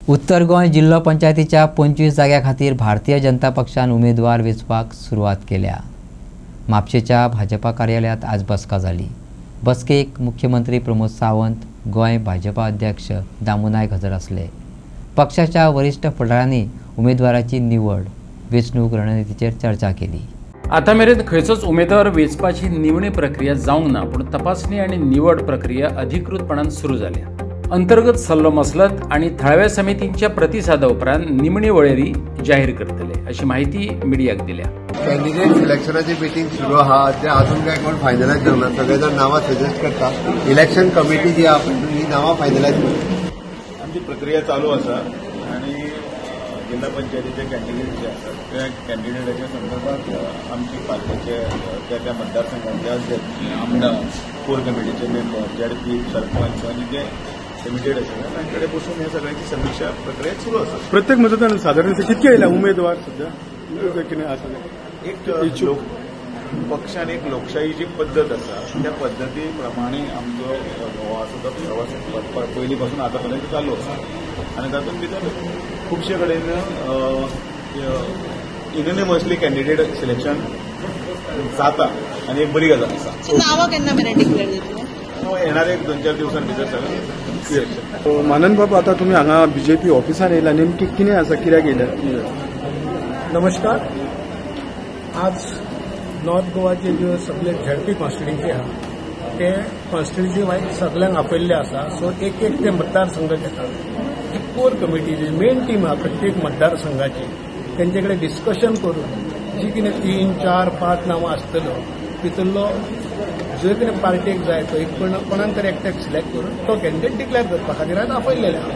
उत्तर गोंय जिल्लो पंचायतीच्या 25 जाग्या खातीर भारतीय जनता पक्षान उमेदवार वेंचपाक सुरवात केल्या। म्हापशेच्या भाजपा कार्यालयात आज बसका जाली। बसकेक मुख्यमंत्री प्रमोद सावंत, गोंय भाजपा अध्यक्ष दामू नायक हजर आसले। पक्षाच्या वरिष्ठ फुडाऱ्यांनी उमेदवाराची निवड वेंचणूक रणनितीचेर चर्चा केली। आता मेरेन खंयचोच उमेदवार वेंचपाची निवडी प्रक्रिया जावंक ना, पूण तपासणी आनी निवड प्रक्रिया अधिकृतपणान सुरू जाल्या। अंतर्गत सल्लो मसलत आणि थळाव्या समितींच्या प्रतिसादा उपरांत निमणी वळेरी जाहीर करतले, अशी माहिती मिडियाक दिल्या। कॅन्डिडेट सिलेक्शनाची मीटिंग सुरू आहा, ते अजून काय कोण फायनलायज जावना। सगळे जण नावां सजेस्ट करता। इलेक्शन कमिटी जी आहा ही नावां फायनलायज करता। आमची प्रक्रिया चालू आसा आणि जिल्हा पंचायतीचे कॅन्डिडेट जे आसात त्या कॅन्डिडेटाच्या संदर्भात आमची पार्टीचे त्या मतदारसंघातले अध्यक्ष, आमदार, कोर कमिटीचे मेंबर, जेडपी, सरपंच आणि जे कमिटेड आसा तांकडे बसून ह्या सगळ्यांची समीक्षा प्रक्रिया सुरू आसा। प्रत्येक मतदान साधारण कितके येयला उमेदवार सध्या कितें आसा? एक पक्षान एक लोकशाहीची पद्दत आसा, त्या पद्दती प्रमाणे आमचो हो आसा तो प्रवास पयली पासून आतां पर्यंत चालू आसा आनी तातूंत भितर खुबशे कडेन युनिमसली कॅन्डिडेट सिलेक्शन जाता आनी एक बरी गजाल आसा। नावां केन्ना मेरेन डिक्लेअर जातले? येणाऱ्या 2-4 दिवसां भितर सगळें सिलेक्शन। मानन बाबा, आता तुम्ही हांगा बीजेपी ऑफिसान येयला, नेमकी कितें आसा, कित्याक येयला? नमस्कार। आज नॉर्थ गोवाचे जे सगळे झेडपी कॉन्स्टिट्युएन्सी आहा ते कॉन्स्टिट्युएन्सी वायज सगळ्यांक आपयल्ले आसा। सो एक ते मतदारसंघ घेतात। जी कोर कमिटी जी मेन टीम आहा प्रत्येक मतदारसंघाची, तेंचे कडेन डिस्कशन करून जी कितें 3-4-5 नांवां आसतल्यो तितूंतलो जो कितें पार्टीक जाय तो एक कोणाक तरी एकट्याक सिलेक्ट करून तो कॅन्डिडेट डिक्लेअर करपा खातीर आज आपयल्लेले आहा।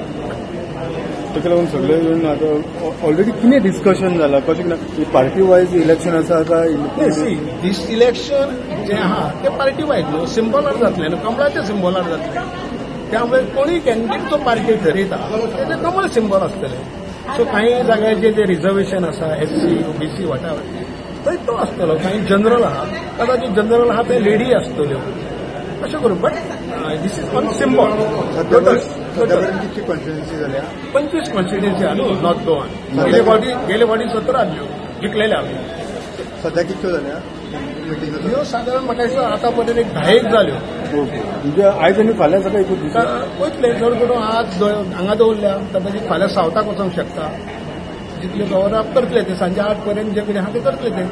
ताका लागून सगळे जाण आतां ऑलरेडी कितें डिस्कशन जालां, कशें कितें पार्टी वायज इलेक्शन आसा काय? दीस इलेक्शन जे आहा ते पार्टी वायज न्हू, सिंबॉलार जातलें न्हू, कमळाच्या सिंबॉलार जातलें। त्यामुळे कोणूय कॅन्डिडेट जो पार्टी ठरयता तेजें कमळ सिंबॉल आसतलें। सो काही जाग्याचे जे रिजर्वेशन आसा एससी ओबीसी वॉटेवर थंय तो आसतलो, काही जनरल आहा, कदाचित जनरल आहा ते लेडी आसतल्यो, अशें करून। But this is on symbol. कितची कॉन्स्टिट्युएन्सी जाल्या? 25 कॉन्स्टिट्युएन्सी आहा न्हू नॉर्थ गोवान। गेले फावटी 17 आसल्यो, जिखलेले आमी। सध्या कितल्यो जाल्या मिटींग? ह्यो सादारण म्हाका दिसता आतां पर्यंत एक 10 जाल्यो। म्हणजे आयज आनी फाल्यां सकाळीं एकूच दीस वयतले चड करून आज हांगा दवरल्या, कदाचित फाल्यां सावथाक वचूंक शकता। जितले कवर अप करतले ते सांजे 8 पर्यंत जे कितें आहा ते करतले ते।